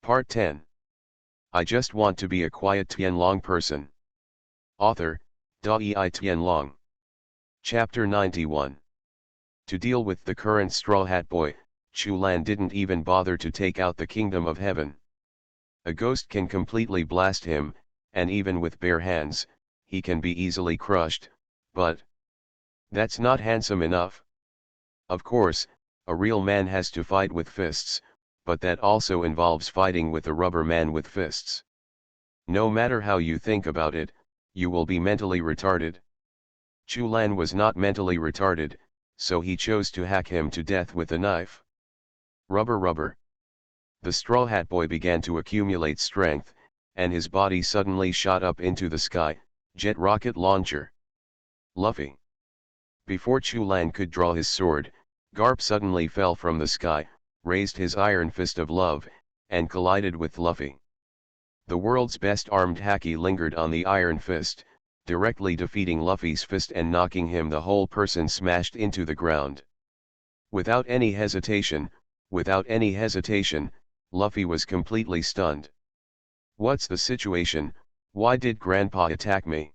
Part 10. I just want to be a quiet Tianlong person. Author, Dai Tianlong. Chapter 91. To deal with the current Straw Hat Boy, Chu Lan didn't even bother to take out the kingdom of heaven. A ghost can completely blast him, and even with bare hands, he can be easily crushed, but that's not handsome enough. Of course, a real man has to fight with fists, but that also involves fighting with a rubber man with fists. No matter how you think about it, you will be mentally retarded. Chu Lan was not mentally retarded, so he chose to hack him to death with a knife. Rubber. The Straw Hat Boy began to accumulate strength, and his body suddenly shot up into the sky, jet rocket launcher. Luffy. Before Chu Lan could draw his sword, Garp suddenly fell from the sky, raised his iron fist of love, and collided with Luffy. The world's best armed Haki lingered on the iron fist, directly defeating Luffy's fist and knocking him the whole person smashed into the ground. Without any hesitation, Luffy was completely stunned. What's the situation? Why did Grandpa attack me?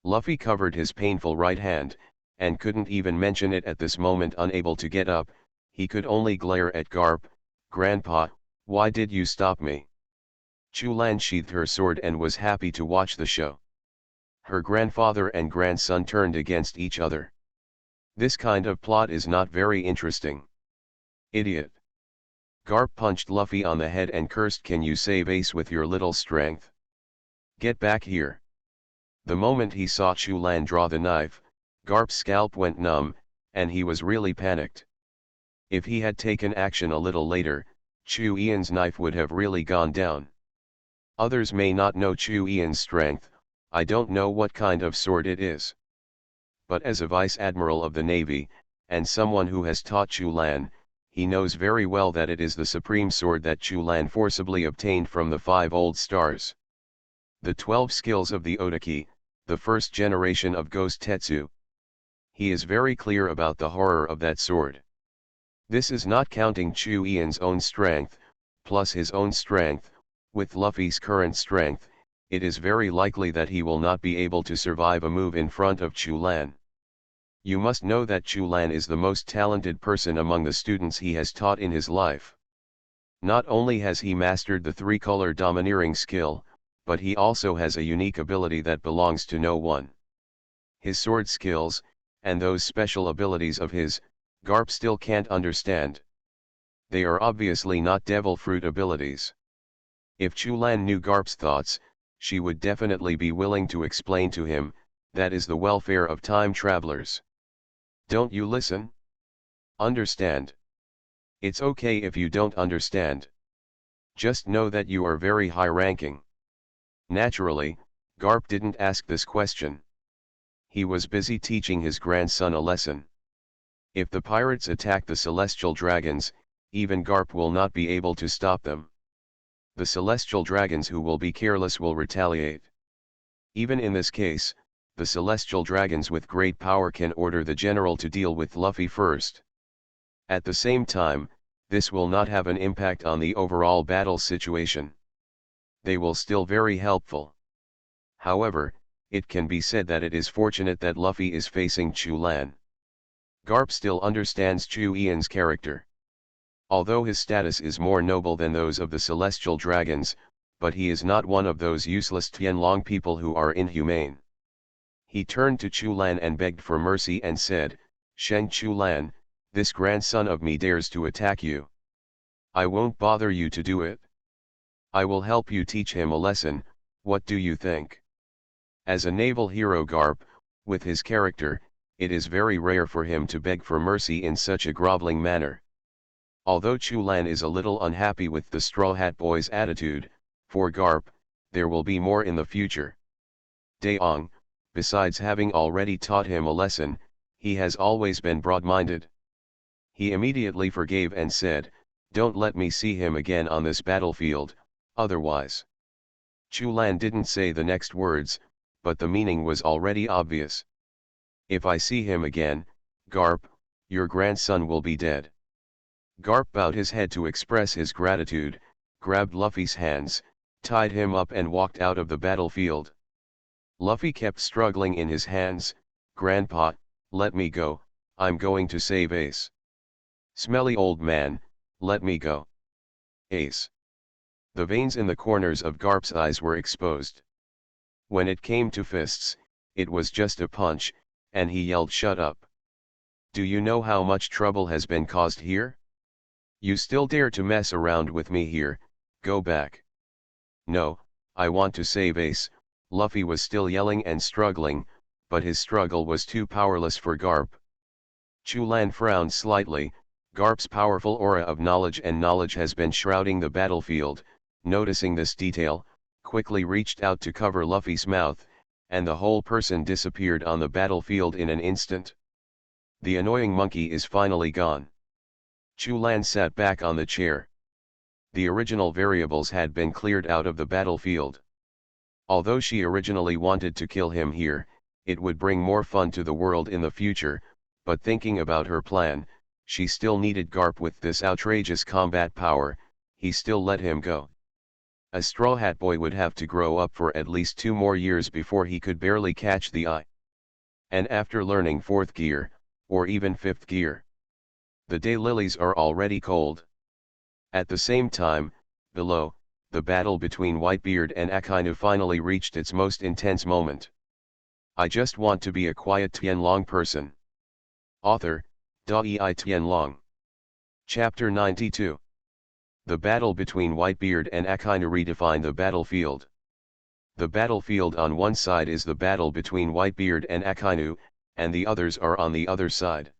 Luffy covered his painful right hand, and couldn't even mention it at this moment. Unable to get up, he could only glare at Garp. Grandpa, why did you stop me? Chu Lan sheathed her sword and was happy to watch the show. Her grandfather and grandson turned against each other. This kind of plot is not very interesting. Idiot. Garp punched Luffy on the head and cursed, "Can you save Ace with your little strength? Get back here." The moment he saw Chu Lan draw the knife, Garp's scalp went numb, and he was really panicked. If he had taken action a little later, Chu Ian's knife would have really gone down. Others may not know Chu Ian's strength. I don't know what kind of sword it is. But as a vice admiral of the Navy, and someone who has taught Chu Lan, he knows very well that it is the supreme sword that Chu Lan forcibly obtained from the 5 old stars. The 12 skills of the Otaki, the first generation of Ghost Tetsu. He is very clear about the horror of that sword. This is not counting Chu Ian's own strength, plus his own strength. With Luffy's current strength, it is very likely that he will not be able to survive a move in front of Chu Lan. You must know that Chu Lan is the most talented person among the students he has taught in his life. Not only has he mastered the 3-color domineering skill, but he also has a unique ability that belongs to no one. His sword skills, and those special abilities of his, Garp still can't understand. They are obviously not devil fruit abilities. If Chu Lan knew Garp's thoughts, she would definitely be willing to explain to him. That is the welfare of time travelers. Don't you listen? Understand? It's okay if you don't understand. Just know that you are very high-ranking. Naturally, Garp didn't ask this question. He was busy teaching his grandson a lesson. If the pirates attack the celestial dragons, even Garp will not be able to stop them. The celestial dragons who will be careless will retaliate. Even in this case, the celestial dragons with great power can order the general to deal with Luffy first. At the same time, this will not have an impact on the overall battle situation. They will still very helpful. However, it can be said that it is fortunate that Luffy is facing Chu Lan. Garp still understands Chu Ian's character. Although his status is more noble than those of the celestial dragons, but he is not one of those useless Tianlong people who are inhumane. He turned to Chu Lan and begged for mercy and said, "Sheng Chu Lan, this grandson of me dares to attack you. I won't bother you to do it. I will help you teach him a lesson. What do you think?" As a naval hero Garp, with his character, it is very rare for him to beg for mercy in such a groveling manner. Although Chu Lan is a little unhappy with the Straw Hat Boy's attitude, for Garp, there will be more in the future. Daong, besides having already taught him a lesson, he has always been broad-minded. He immediately forgave and said, "Don't let me see him again on this battlefield, otherwise." Chu Lan didn't say the next words, but the meaning was already obvious. "If I see him again, Garp, your grandson will be dead." Garp bowed his head to express his gratitude, grabbed Luffy's hands, tied him up and walked out of the battlefield. Luffy kept struggling in his hands. "Grandpa, let me go, I'm going to save Ace." "Smelly old man, let me go." "Ace." The veins in the corners of Garp's eyes were exposed. When it came to fists, it was just a punch, and he yelled, "Shut up. Do you know how much trouble has been caused here? You still dare to mess around with me here, go back." "No, I want to save Ace." Luffy was still yelling and struggling, but his struggle was too powerless for Garp. Chulan frowned slightly. Garp's powerful aura of knowledge has been shrouding the battlefield. Noticing this detail, quickly reached out to cover Luffy's mouth, and the whole person disappeared on the battlefield in an instant. The annoying monkey is finally gone. Chulan sat back on the chair. The original variables had been cleared out of the battlefield. Although she originally wanted to kill him here, it would bring more fun to the world in the future, but thinking about her plan, she still needed Garp with this outrageous combat power. He still let him go. A Straw Hat Boy would have to grow up for at least 2 more years before he could barely catch the eye. And after learning 4th gear, or even 5th gear, the daylilies are already cold. At the same time, below, the battle between Whitebeard and Akainu finally reached its most intense moment. I just want to be a quiet Tianlong person. Author, Dai Tianlong. Chapter 92. The battle between Whitebeard and Akainu redefined the battlefield. The battlefield on one side is the battle between Whitebeard and Akainu, and the others are on the other side.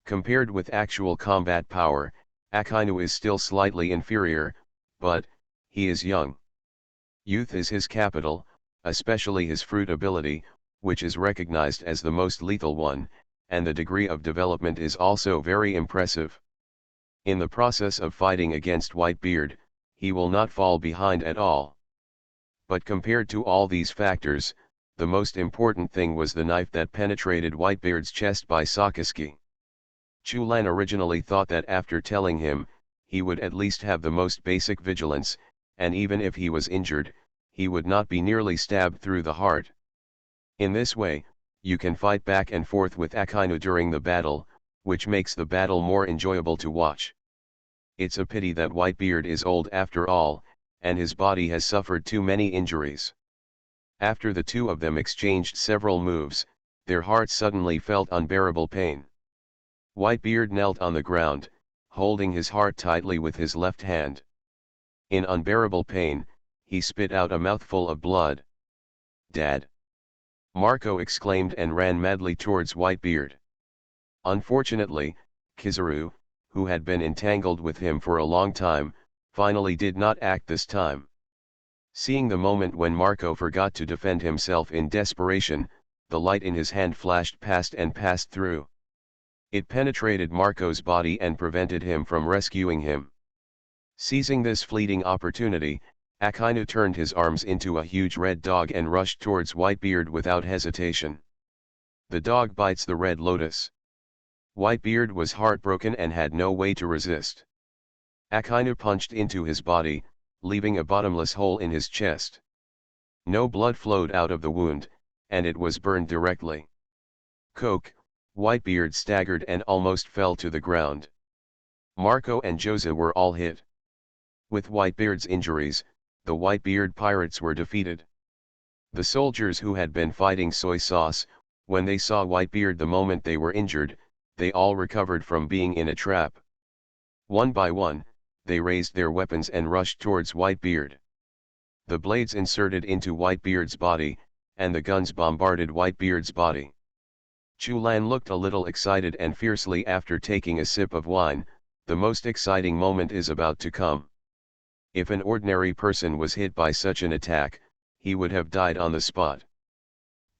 Compared with actual combat power, Akainu is still slightly inferior, but he is young. Youth is his capital, especially his fruit ability, which is recognized as the most lethal one, and the degree of development is also very impressive. In the process of fighting against Whitebeard, he will not fall behind at all. But compared to all these factors, the most important thing was the knife that penetrated Whitebeard's chest by Sakazuki. Chulan originally thought that after telling him, he would at least have the most basic vigilance, and even if he was injured, he would not be nearly stabbed through the heart. In this way, you can fight back and forth with Akainu during the battle, which makes the battle more enjoyable to watch. It's a pity that Whitebeard is old after all, and his body has suffered too many injuries. After the two of them exchanged several moves, their hearts suddenly felt unbearable pain. Whitebeard knelt on the ground, holding his heart tightly with his left hand. In unbearable pain, he spit out a mouthful of blood. "Dad!" Marco exclaimed and ran madly towards Whitebeard. Unfortunately, Kizaru, who had been entangled with him for a long time, finally did not act this time. Seeing the moment when Marco forgot to defend himself in desperation, the light in his hand flashed past and passed through. It penetrated Marco's body and prevented him from rescuing him. Seizing this fleeting opportunity, Akainu turned his arms into a huge red dog and rushed towards Whitebeard without hesitation. The dog bites the red lotus. Whitebeard was heartbroken and had no way to resist. Akainu punched into his body, leaving a bottomless hole in his chest. No blood flowed out of the wound, and it was burned directly. Coke, Whitebeard staggered and almost fell to the ground. Marco and Josa were all hit. With Whitebeard's injuries, the Whitebeard pirates were defeated. The soldiers who had been fighting soy sauce, when they saw Whitebeard the moment they were injured, they all recovered from being in a trap. One by one, they raised their weapons and rushed towards Whitebeard. The blades inserted into Whitebeard's body, and the guns bombarded Whitebeard's body. Chulan looked a little excited and fiercely after taking a sip of wine. The most exciting moment is about to come. If an ordinary person was hit by such an attack, he would have died on the spot.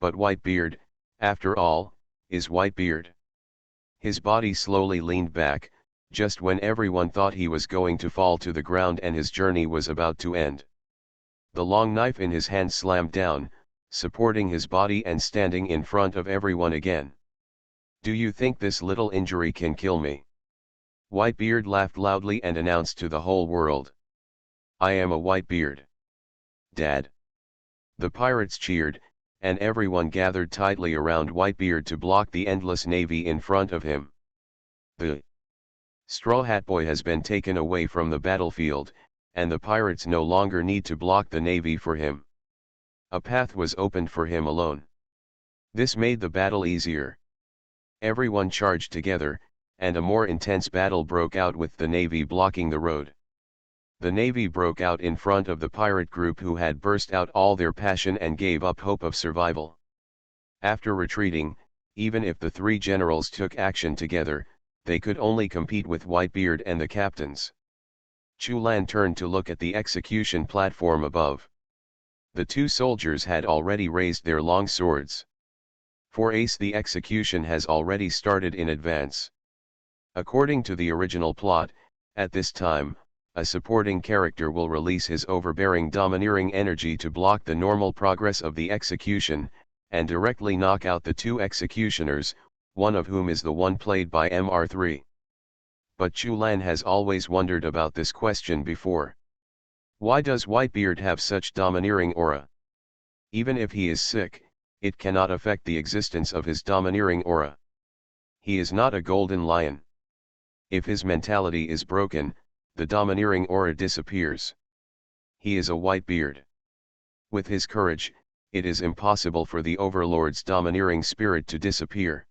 But Whitebeard, after all, is Whitebeard. His body slowly leaned back, just when everyone thought he was going to fall to the ground and his journey was about to end. The long knife in his hand slammed down, supporting his body and standing in front of everyone again. "Do you think this little injury can kill me?" Whitebeard laughed loudly and announced to the whole world. I am a Whitebeard. Dad. The pirates cheered, and everyone gathered tightly around Whitebeard to block the endless navy in front of him. The Straw Hat Boy has been taken away from the battlefield, and the pirates no longer need to block the navy for him. A path was opened for him alone. This made the battle easier. Everyone charged together, and a more intense battle broke out with the navy blocking the road. The navy broke out in front of the pirate group who had burst out all their passion and gave up hope of survival. After retreating, even if the three generals took action together, they could only compete with Whitebeard and the captains. Chu Lan turned to look at the execution platform above. The two soldiers had already raised their long swords. For Ace, the execution has already started in advance. According to the original plot, at this time, a supporting character will release his overbearing domineering energy to block the normal progress of the execution, and directly knock out the two executioners, one of whom is the one played by Mr. But Chu Lan has always wondered about this question before. Why does Whitebeard have such domineering aura? Even if he is sick, it cannot affect the existence of his domineering aura. He is not a golden lion. If his mentality is broken, the domineering aura disappears. He is a Whitebeard. With his courage, it is impossible for the Overlord's domineering spirit to disappear.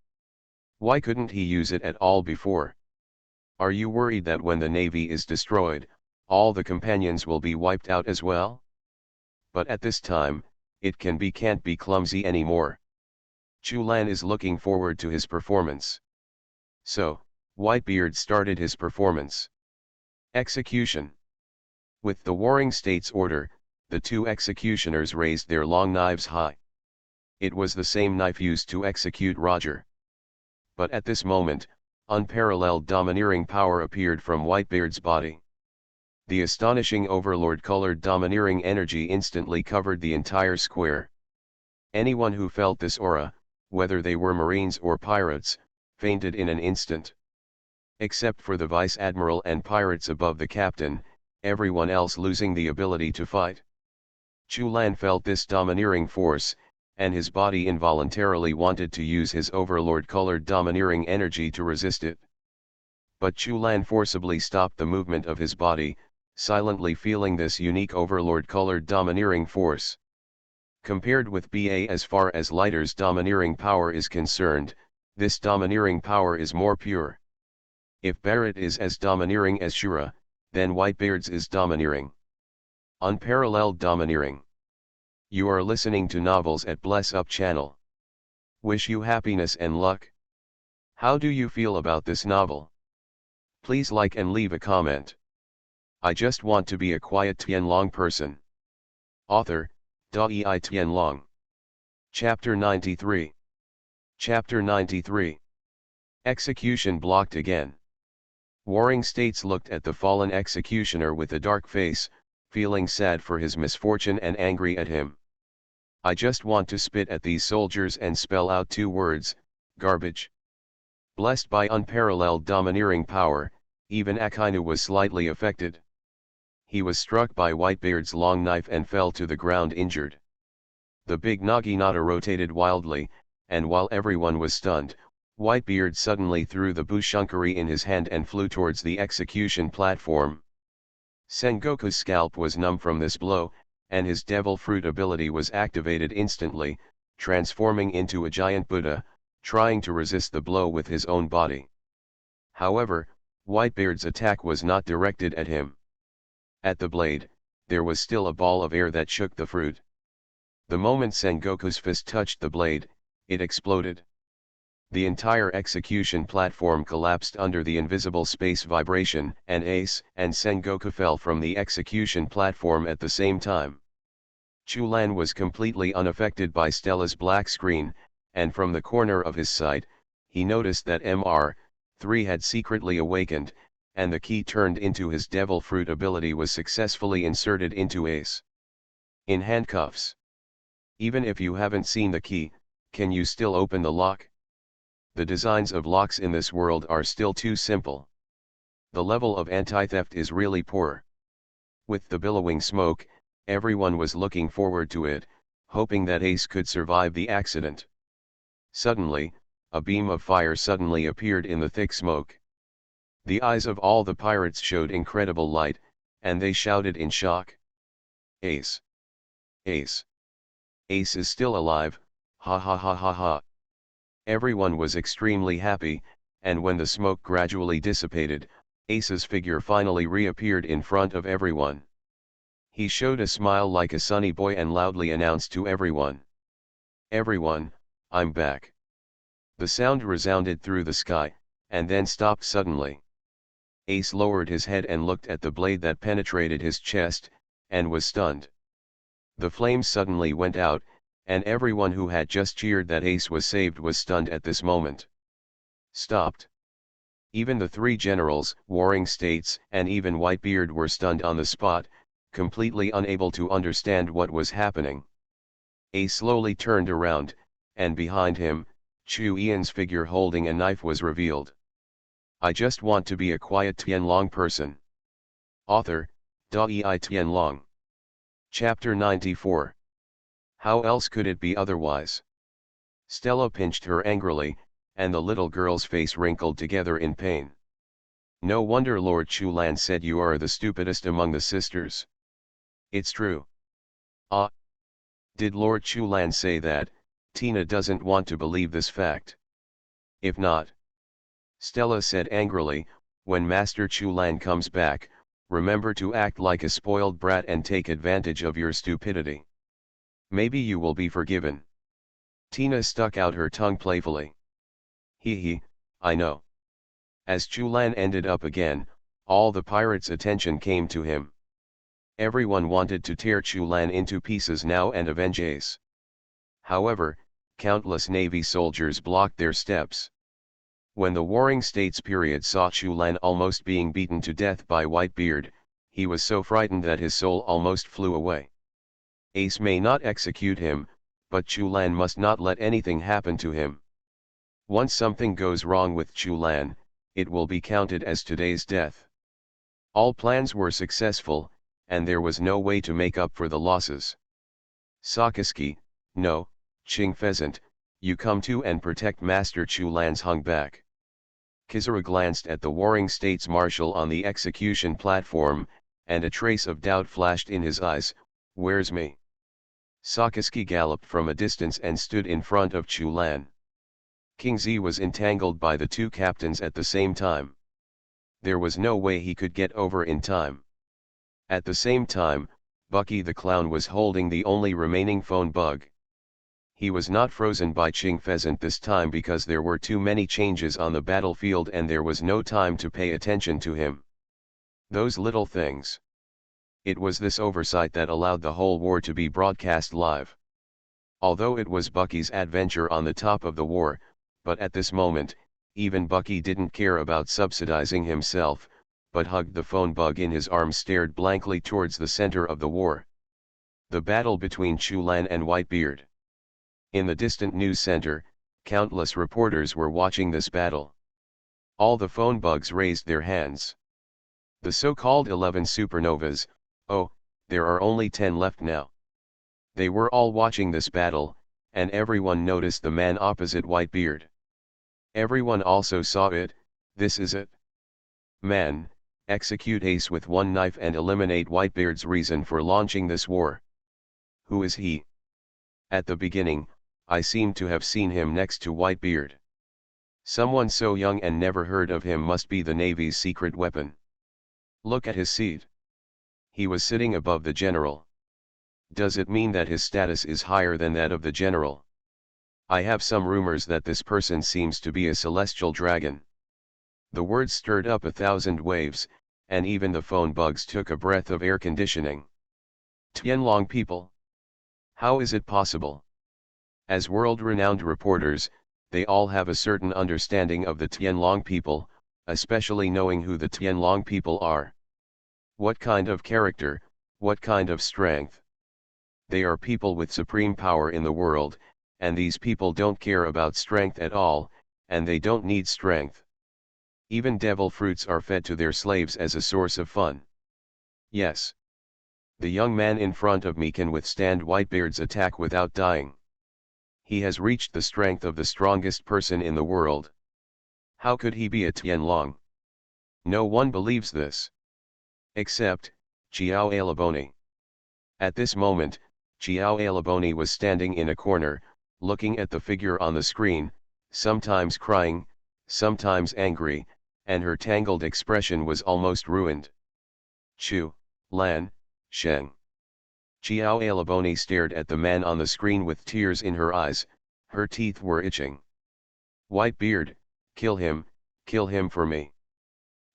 Why couldn't he use it at all before? Are you worried that when the navy is destroyed, all the companions will be wiped out as well? But at this time, it can't be clumsy anymore. Chu Lan is looking forward to his performance. So, Whitebeard started his performance. Execution. With the Warring States order, the two executioners raised their long knives high. It was the same knife used to execute Roger. But at this moment, unparalleled domineering power appeared from Whitebeard's body. The astonishing overlord-colored domineering energy instantly covered the entire square. Anyone who felt this aura, whether they were Marines or pirates, fainted in an instant. Except for the Vice Admiral and pirates above the captain, everyone else losing the ability to fight. Chu Lan felt this domineering force, and his body involuntarily wanted to use his overlord-colored domineering energy to resist it. But Chu Lan forcibly stopped the movement of his body, silently feeling this unique overlord-colored domineering force. Compared with BA, as far as Lighter's domineering power is concerned, this domineering power is more pure. If Barrett is as domineering as Shura, then Whitebeard's is domineering. Unparalleled domineering. You are listening to Novels at Bless Up channel. Wish you happiness and luck. How do you feel about this novel? Please like and leave a comment. I just want to be a quiet Tianlong person. Author, Dai Tianlong. Chapter 93. Chapter 93. Execution blocked again. Warring States looked at the fallen executioner with a dark face, feeling sad for his misfortune and angry at him. I just want to spit at these soldiers and spell out two words: garbage. Blessed by unparalleled domineering power, even Akainu was slightly affected. He was struck by Whitebeard's long knife and fell to the ground injured. The big Naginata rotated wildly, and while everyone was stunned, Whitebeard suddenly threw the Bushunkari in his hand and flew towards the execution platform. Sengoku's scalp was numb from this blow, and his Devil Fruit ability was activated instantly, transforming into a giant Buddha, trying to resist the blow with his own body. However, Whitebeard's attack was not directed at him. At the blade, there was still a ball of air that shook the fruit. The moment Sengoku's fist touched the blade, it exploded. The entire execution platform collapsed under the invisible space vibration, and Ace and Sengoku fell from the execution platform at the same time. Chu Lan was completely unaffected by Stella's black screen, and from the corner of his sight, he noticed that Mr. had secretly awakened, and the key turned into his Devil Fruit ability was successfully inserted into Ace. In handcuffs. Even if you haven't seen the key, can you still open the lock? The designs of locks in this world are still too simple. The level of anti-theft is really poor. With the billowing smoke, everyone was looking forward to it, hoping that Ace could survive the accident. Suddenly, a beam of fire suddenly appeared in the thick smoke. The eyes of all the pirates showed incredible light, and they shouted in shock. Ace! Ace! Ace is still alive, ha ha ha ha ha. Everyone was extremely happy, and when the smoke gradually dissipated, Ace's figure finally reappeared in front of everyone. He showed a smile like a sunny boy and loudly announced to everyone. Everyone, I'm back. The sound resounded through the sky, and then stopped suddenly. Ace lowered his head and looked at the blade that penetrated his chest, and was stunned. The flames suddenly went out, and everyone who had just cheered that Ace was saved was stunned at this moment. Stopped. Even the three generals, warring states, and even Whitebeard were stunned on the spot, completely unable to understand what was happening. Ace slowly turned around, and behind him, Chu Ian's figure holding a knife was revealed. I just want to be a quiet Tianlong person. Author, Dai Tianlong. Chapter 94. How else could it be otherwise? Stella pinched her angrily, and the little girl's face wrinkled together in pain. No wonder Lord Chulan said you are the stupidest among the sisters. It's true. Ah! Did Lord Chulan say that? Tina doesn't want to believe this fact. If not, Stella said angrily, when Master Chulan comes back, remember to act like a spoiled brat and take advantage of your stupidity. Maybe you will be forgiven. Tina stuck out her tongue playfully. Hee, I know. As Chulan ended up again, all the pirates' attention came to him. Everyone wanted to tear Chulan into pieces now and avenge Ace. However, countless navy soldiers blocked their steps. When the Warring States period saw Chulan almost being beaten to death by Whitebeard, he was so frightened that his soul almost flew away. Ace may not execute him, but Chulan must not let anything happen to him. Once something goes wrong with Chulan, it will be counted as today's death. All plans were successful, and there was no way to make up for the losses. Sakaski, no, Ching Pheasant, you come too and protect Master Chulan's hung back. Kizaru glanced at the Warring States Marshal on the execution platform, and a trace of doubt flashed in his eyes. Where's me? Sakaski galloped from a distance and stood in front of Chulan. King Z was entangled by the two captains at the same time. There was no way he could get over in time. At the same time, Bucky the Clown was holding the only remaining phone bug. He was not frozen by Ching Pheasant this time because there were too many changes on the battlefield and there was no time to pay attention to him. Those little things. It was this oversight that allowed the whole war to be broadcast live. Although it was Bucky's adventure on the top of the war, but at this moment, even Bucky didn't care about subsidizing himself, but hugged the phone bug in his arms, stared blankly towards the center of the war. The battle between Chulan and Whitebeard. In the distant news center, countless reporters were watching this battle. All the phone bugs raised their hands. The so-called 11 supernovas, oh, there are only 10 left now. They were all watching this battle, and everyone noticed the man opposite Whitebeard. Everyone also saw it. This is it. Man, execute Ace with one knife and eliminate Whitebeard's reason for launching this war. Who is he? At the beginning, I seemed to have seen him next to Whitebeard. Someone so young and never heard of him must be the Navy's secret weapon. Look at his seat. He was sitting above the general. Does it mean that his status is higher than that of the general? I have some rumors that this person seems to be a celestial dragon. The words stirred up 1,000 waves, and even the phone bugs took a breath of air conditioning. Tianlong people. How is it possible? As world-renowned reporters, they all have a certain understanding of the Tianlong people, especially knowing who the Tianlong people are. What kind of character, what kind of strength? They are people with supreme power in the world, and these people don't care about strength at all, and they don't need strength. Even devil fruits are fed to their slaves as a source of fun. Yes. The young man in front of me can withstand Whitebeard's attack without dying. He has reached the strength of the strongest person in the world. How could he be a Tianlong? No one believes this. Except Xiao Alaboni. At this moment, Xiao Alaboni was standing in a corner, looking at the figure on the screen, sometimes crying, sometimes angry, and her tangled expression was almost ruined. Chu, Lan, Sheng. Xiao Alaboni stared at the man on the screen with tears in her eyes, her teeth were itching. Whitebeard, kill him for me.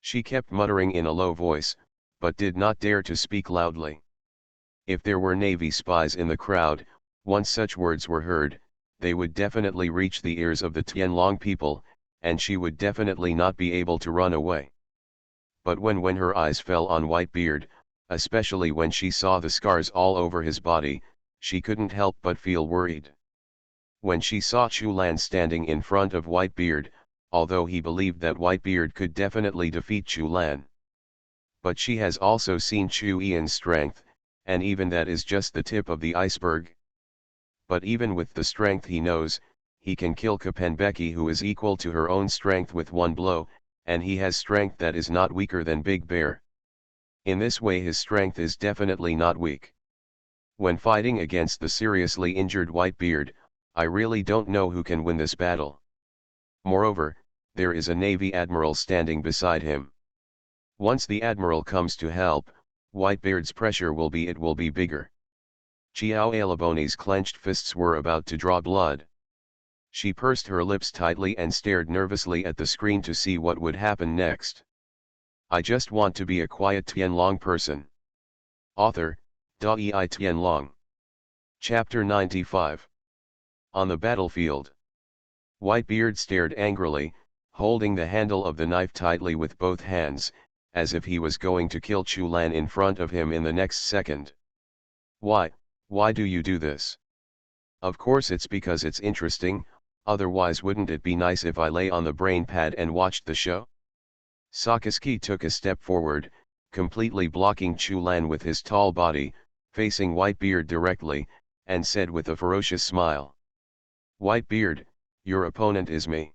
She kept muttering in a low voice, but did not dare to speak loudly. If there were Navy spies in the crowd, once such words were heard, they would definitely reach the ears of the Tianlong people, and she would definitely not be able to run away. But when her eyes fell on Whitebeard, especially when she saw the scars all over his body, she couldn't help but feel worried. When she saw Chu Lan standing in front of Whitebeard, although he believed that Whitebeard could definitely defeat Chu Lan. But she has also seen Chu Ian's strength, and even that is just the tip of the iceberg. But even with the strength he knows, he can kill Kapenbeki, who is equal to her own strength with one blow, and he has strength that is not weaker than Big Bear. In this way his strength is definitely not weak. When fighting against the seriously injured Whitebeard, I really don't know who can win this battle. Moreover, there is a Navy admiral standing beside him. Once the admiral comes to help, Whitebeard's pressure will be bigger. Xiao Alaboni's clenched fists were about to draw blood. She pursed her lips tightly and stared nervously at the screen to see what would happen next. I just want to be a quiet Tianlong person. Author, Dai Tianlong. Chapter 95. On the battlefield. Whitebeard stared angrily, holding the handle of the knife tightly with both hands, as if he was going to kill Chu Lan in front of him in the next second. Why do you do this? Of course it's because it's interesting, otherwise wouldn't it be nice if I lay on the brain pad and watched the show? Sakaski took a step forward, completely blocking Chu Lan with his tall body, facing Whitebeard directly, and said with a ferocious smile. Whitebeard, your opponent is me.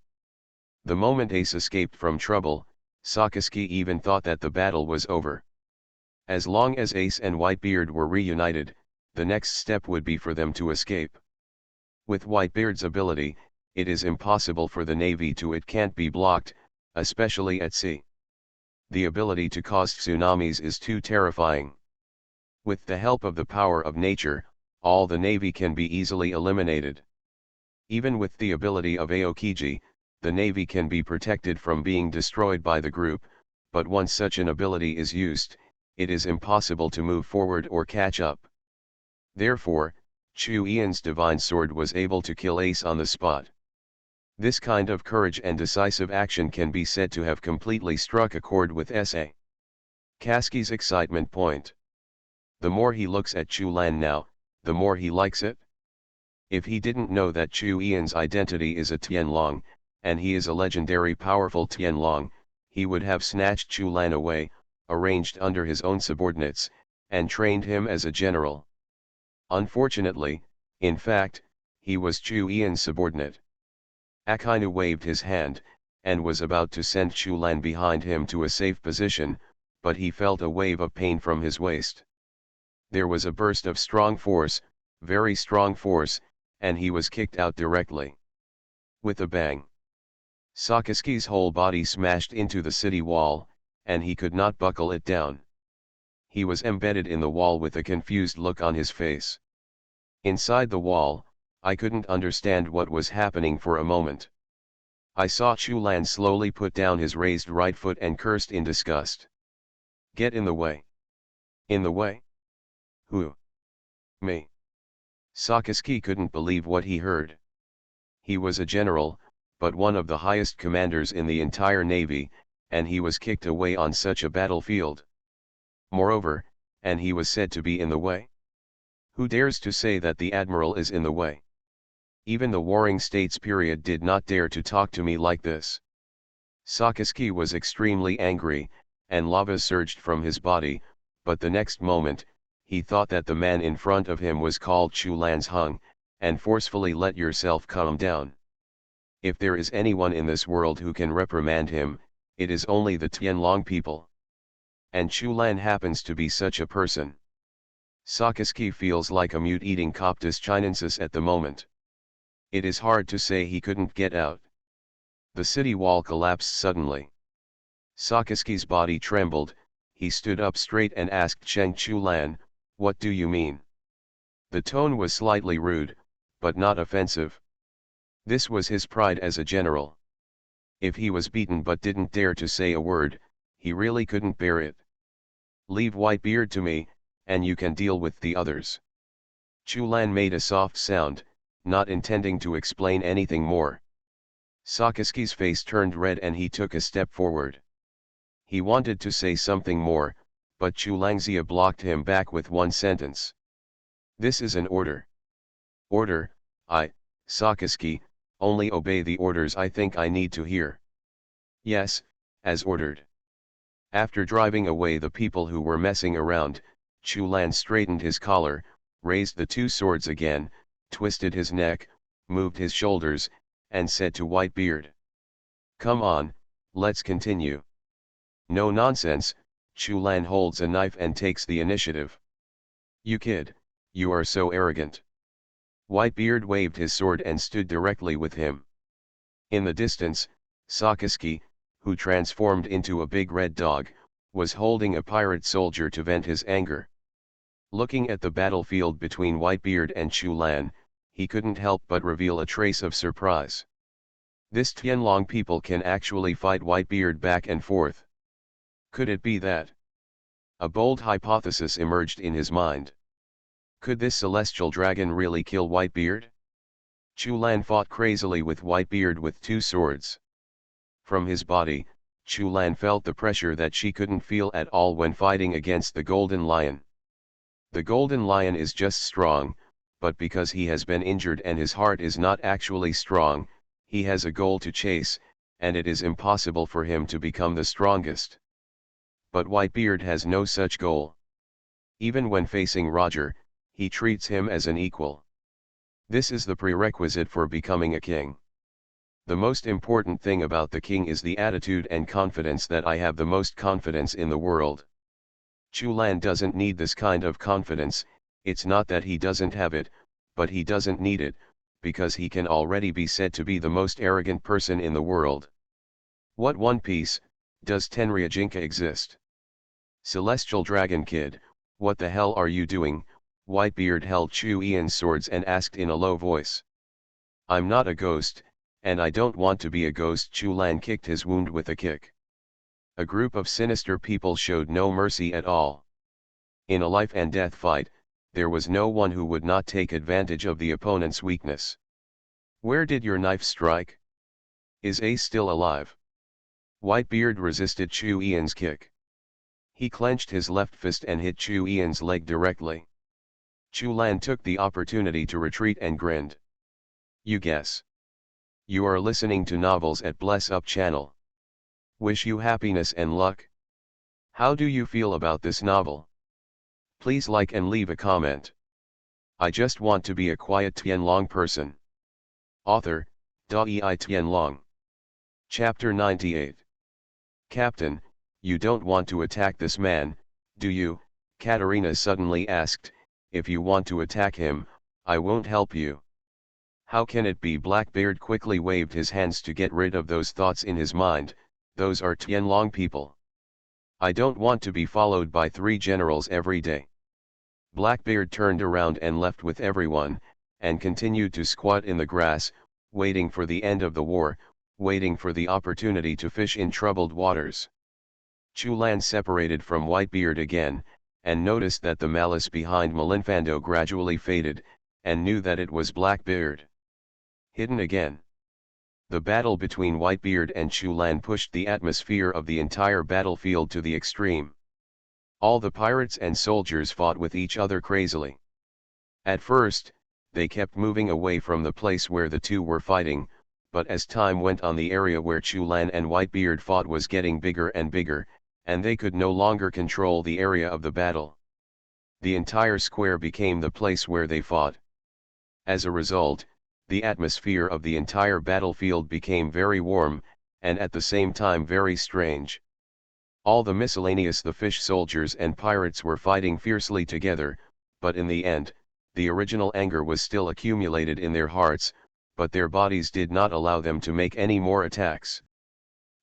The moment Ace escaped from trouble, Sakaski even thought that the battle was over. As long as Ace and Whitebeard were reunited, the next step would be for them to escape. With Whitebeard's ability, it is impossible for the Navy to it can't be blocked, especially at sea. The ability to cause tsunamis is too terrifying. With the help of the power of nature, all the Navy can be easily eliminated. Even with the ability of Aokiji, the Navy can be protected from being destroyed by the group, but once such an ability is used, it is impossible to move forward or catch up. Therefore, Chu Ian's divine sword was able to kill Ace on the spot. This kind of courage and decisive action can be said to have completely struck a chord with S.A. Kaski's excitement point. The more he looks at Chu Lan now, the more he likes it. If he didn't know that Chu Ian's identity is a Tianlong, and he is a legendary powerful Tianlong, he would have snatched Chu Lan away, arranged under his own subordinates, and trained him as a general. Unfortunately, in fact, he was Chu Ian's subordinate. Akainu waved his hand, and was about to send Chu Lan behind him to a safe position, but he felt a wave of pain from his waist. There was a burst of strong force, very strong force, and he was kicked out directly. With a bang. Sakaski's whole body smashed into the city wall, and he could not buckle it down. He was embedded in the wall with a confused look on his face. Inside the wall, I couldn't understand what was happening for a moment. I saw Chu Lan slowly put down his raised right foot and cursed in disgust. Get in the way. In the way? Who? Me. Sakaski couldn't believe what he heard. He was a general, but one of the highest commanders in the entire Navy, and he was kicked away on such a battlefield. Moreover, and he was said to be in the way? Who dares to say that the admiral is in the way? Even the Warring States period did not dare to talk to me like this. Sakaski was extremely angry, and lava surged from his body, but the next moment, he thought that the man in front of him was called Chu Lan's Hung, and forcefully let yourself calm down. If there is anyone in this world who can reprimand him, it is only the Tianlong people. And Chu Lan happens to be such a person. Sakaski feels like a mute eating Coptus chinensis at the moment. It is hard to say he couldn't get out. The city wall collapsed suddenly. Sakaski's body trembled, he stood up straight and asked Cheng Chu Lan, "What do you mean?" The tone was slightly rude, but not offensive. This was his pride as a general. If he was beaten but didn't dare to say a word, he really couldn't bear it. "Leave Whitebeard to me, and you can deal with the others." Chu Lan made a soft sound, not intending to explain anything more. Sakaski's face turned red and he took a step forward. He wanted to say something more, but Chu Langzia blocked him back with one sentence. "This is an order." "Order? Sakaski, only obey the orders I think I need to hear." "Yes, as ordered." After driving away the people who were messing around, Chu Lan straightened his collar, raised the two swords again, twisted his neck, moved his shoulders, and said to Whitebeard, "Come on, let's continue." "No nonsense," Chu Lan holds a knife and takes the initiative. "You kid, you are so arrogant." Whitebeard waved his sword and stood directly with him. In the distance, Sakaski, who transformed into a big red dog, was holding a pirate soldier to vent his anger. Looking at the battlefield between Whitebeard and Chu Lan, he couldn't help but reveal a trace of surprise. This Tianlong people can actually fight Whitebeard back and forth. Could it be that? A bold hypothesis emerged in his mind. Could this celestial dragon really kill Whitebeard? Chu Lan fought crazily with Whitebeard with two swords. From his body, Chu Lan felt the pressure that she couldn't feel at all when fighting against the Golden Lion. The Golden Lion is just strong, but because he has been injured and his heart is not actually strong, he has a goal to chase, and it is impossible for him to become the strongest. But Whitebeard has no such goal. Even when facing Roger, he treats him as an equal. This is the prerequisite for becoming a king. The most important thing about the king is the attitude and confidence that I have the most confidence in the world. Chu Lan doesn't need this kind of confidence, it's not that he doesn't have it, but he doesn't need it, because he can already be said to be the most arrogant person in the world. What One Piece, does Tenryujinka Jinka exist? Celestial Dragon Kid, what the hell are you doing? Whitebeard held Chu Ian's swords and asked in a low voice. I'm not a ghost, and I don't want to be a ghost. Chu Lan kicked his wound with a kick. A group of sinister people showed no mercy at all. In a life and death fight, there was no one who would not take advantage of the opponent's weakness. Where did your knife strike? Is Ace still alive? Whitebeard resisted Chu Ian's kick. He clenched his left fist and hit Chu Ian's leg directly. Chu Lan took the opportunity to retreat and grinned. You guess. You are listening to novels at Bless Up channel. Wish you happiness and luck. How do you feel about this novel? Please like and leave a comment. I just want to be a quiet Tianlong person. Author, Dai Tianlong. Chapter 98. Captain, you don't want to attack this man, do you? Katerina suddenly asked. If you want to attack him, I won't help you. How can it be? Blackbeard quickly waved his hands to get rid of those thoughts in his mind. Those are Tianlong people. I don't want to be followed by 3 generals every day. Blackbeard turned around and left with everyone, and continued to squat in the grass, waiting for the end of the war, waiting for the opportunity to fish in troubled waters. Chu Lan separated from Whitebeard again, and noticed that the malice behind Malinfando gradually faded, and knew that it was Blackbeard. Hidden again. The battle between Whitebeard and Chu Lan pushed the atmosphere of the entire battlefield to the extreme. All the pirates and soldiers fought with each other crazily. At first, they kept moving away from the place where the two were fighting, but as time went on, the area where Chu Lan and Whitebeard fought was getting bigger and bigger, and they could no longer control the area of the battle. The entire square became the place where they fought. As a result, the atmosphere of the entire battlefield became very warm, and at the same time very strange. All the miscellaneous the fish soldiers and pirates were fighting fiercely together, but in the end, the original anger was still accumulated in their hearts, but their bodies did not allow them to make any more attacks.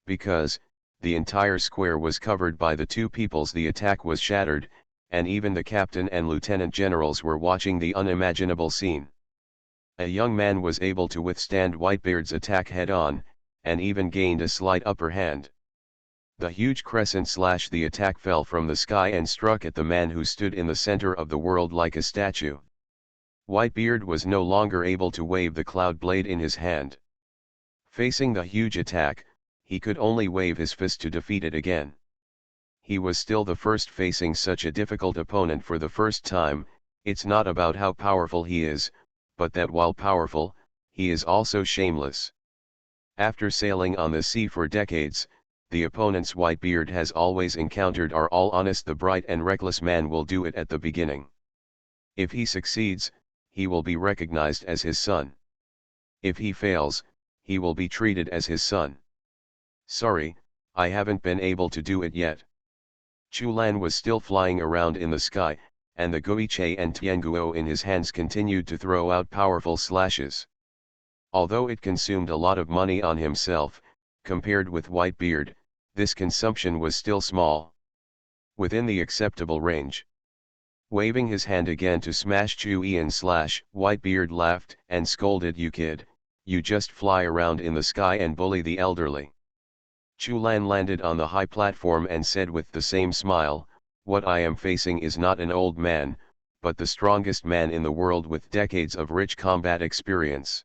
Because, the entire square was covered by the two peoples, the attack was shattered, and even the captain and lieutenant generals were watching the unimaginable scene. A young man was able to withstand Whitebeard's attack head-on, and even gained a slight upper hand. The huge crescent slash the attack fell from the sky and struck at the man who stood in the center of the world like a statue. Whitebeard was no longer able to wave the cloud blade in his hand. Facing the huge attack, he could only wave his fist to defeat it again. He was still the first facing such a difficult opponent for the first time. It's not about how powerful he is, but that while powerful, he is also shameless. After sailing on the sea for decades, the opponents Whitebeard has always encountered are all honest. The bright and reckless man will do it at the beginning. If he succeeds, he will be recognized as his son. If he fails, he will be treated as his son. Sorry, I haven't been able to do it yet. Chulan was still flying around in the sky, and the Guiche and Tianguo in his hands continued to throw out powerful slashes. Although it consumed a lot of money on himself, compared with Whitebeard, this consumption was still small. Within the acceptable range. Waving his hand again to smash Chu Ian slash, Whitebeard laughed and scolded, "You kid, you just fly around in the sky and bully the elderly." Chulan landed on the high platform and said with the same smile, "What I am facing is not an old man, but the strongest man in the world with decades of rich combat experience."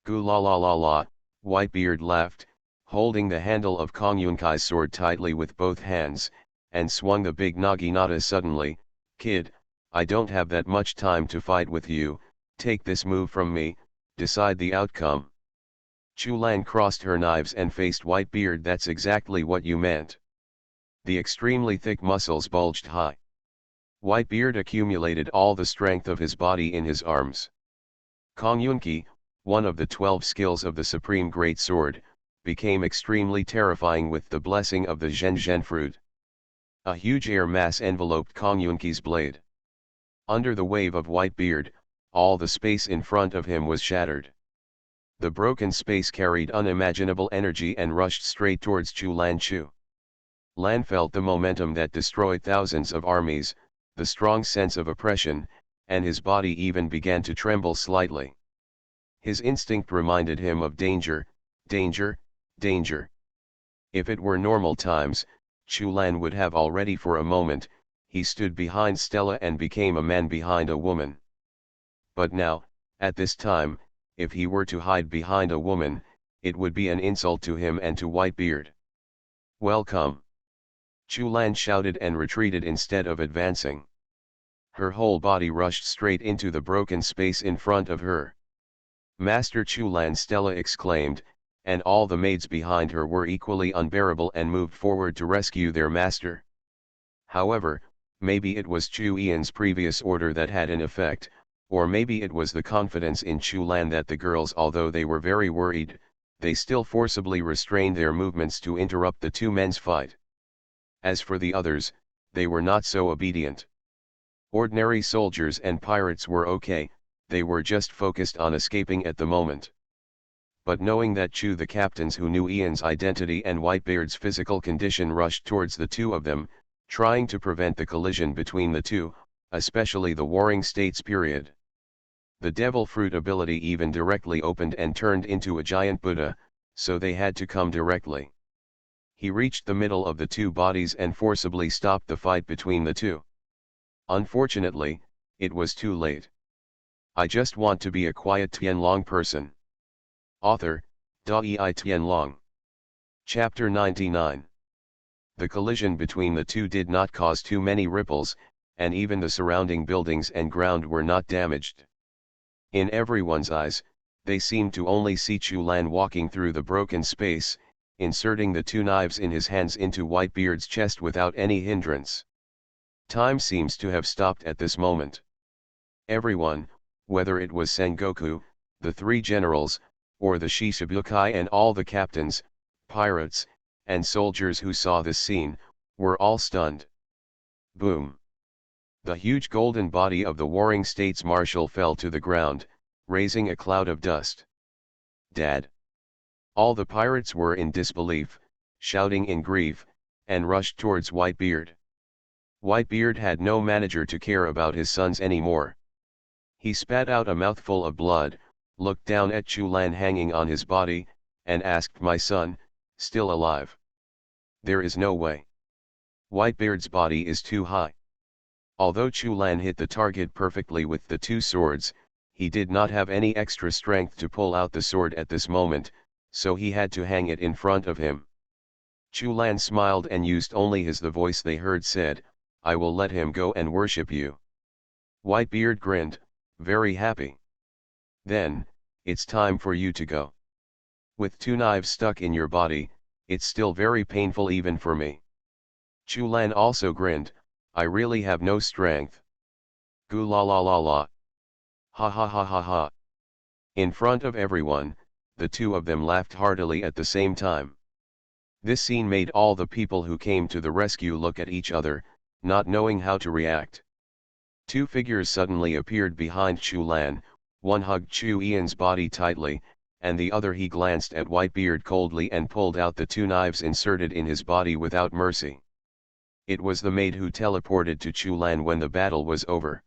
"Gu la la la la," Whitebeard laughed, holding the handle of Kong Yunkai's sword tightly with both hands, and swung the big naginata suddenly. "Kid, I don't have that much time to fight with you, take this move from me, decide the outcome." Chulan crossed her knives and faced Whitebeard. "That's exactly what you meant." The extremely thick muscles bulged high. Whitebeard accumulated all the strength of his body in his arms. Kong Yunki, one of the 12 skills of the Supreme Great Sword, became extremely terrifying with the blessing of the Zhen fruit. A huge air mass enveloped Kong Yunki's blade. Under the wave of Whitebeard, all the space in front of him was shattered. The broken space carried unimaginable energy and rushed straight towards Chulan Chu. Lan felt the momentum that destroyed thousands of armies, the strong sense of oppression, and his body even began to tremble slightly. His instinct reminded him of danger, danger, danger. If it were normal times, Chulan would have already. For a moment, he stood behind Stella and became a man behind a woman. But now, at this time, if he were to hide behind a woman, it would be an insult to him and to Whitebeard. "Welcome!" Chulan shouted and retreated instead of advancing. Her whole body rushed straight into the broken space in front of her. "Master Chulan!" Stella exclaimed, and all the maids behind her were equally unbearable and moved forward to rescue their master. However, maybe it was Chu Ian's previous order that had an effect, or maybe it was the confidence in Chulan that the girls, although they were very worried, they still forcibly restrained their movements to interrupt the two men's fight. As for the others, they were not so obedient. Ordinary soldiers and pirates were okay, they were just focused on escaping at the moment. But knowing that Chu, the captains who knew Ian's identity and Whitebeard's physical condition, rushed towards the two of them, trying to prevent the collision between the two, especially the Warring States period. The devil fruit ability even directly opened and turned into a giant Buddha, so they had to come directly. He reached the middle of the two bodies and forcibly stopped the fight between the two. Unfortunately, it was too late. I just want to be a quiet Tianlong person. Author, Dai Tianlong. Chapter 99. The collision between the two did not cause too many ripples, and even the surrounding buildings and ground were not damaged. In everyone's eyes, they seemed to only see Chulan walking through the broken space, inserting the two knives in his hands into Whitebeard's chest without any hindrance. Time seems to have stopped at this moment. Everyone, whether it was Sengoku, the three generals, or the Shishibukai and all the captains, pirates, and soldiers who saw this scene, were all stunned. Boom! The huge golden body of the warring states marshal fell to the ground, raising a cloud of dust. Dad! All the pirates were in disbelief, shouting in grief, and rushed towards Whitebeard. Whitebeard had no manager to care about his sons anymore. He spat out a mouthful of blood, looked down at Chulan hanging on his body, and asked, "My son, still alive?" "There is no way. Whitebeard's body is too high." Although Chulan hit the target perfectly with the two swords, he did not have any extra strength to pull out the sword at this moment, so he had to hang it in front of him. Chulan smiled and used only the voice they heard said, "I will let him go and worship you." Whitebeard grinned, very happy. "Then, it's time for you to go. With two knives stuck in your body, it's still very painful even for me." Chulan also grinned, "I really have no strength." Goo la la la la. Ha ha ha ha ha. In front of everyone, the two of them laughed heartily at the same time. This scene made all the people who came to the rescue look at each other, not knowing how to react. Two figures suddenly appeared behind Chulan, one hugged Chu Ian's body tightly, and the other he glanced at Whitebeard coldly and pulled out the two knives inserted in his body without mercy. It was the maid who teleported to Chulan when the battle was over.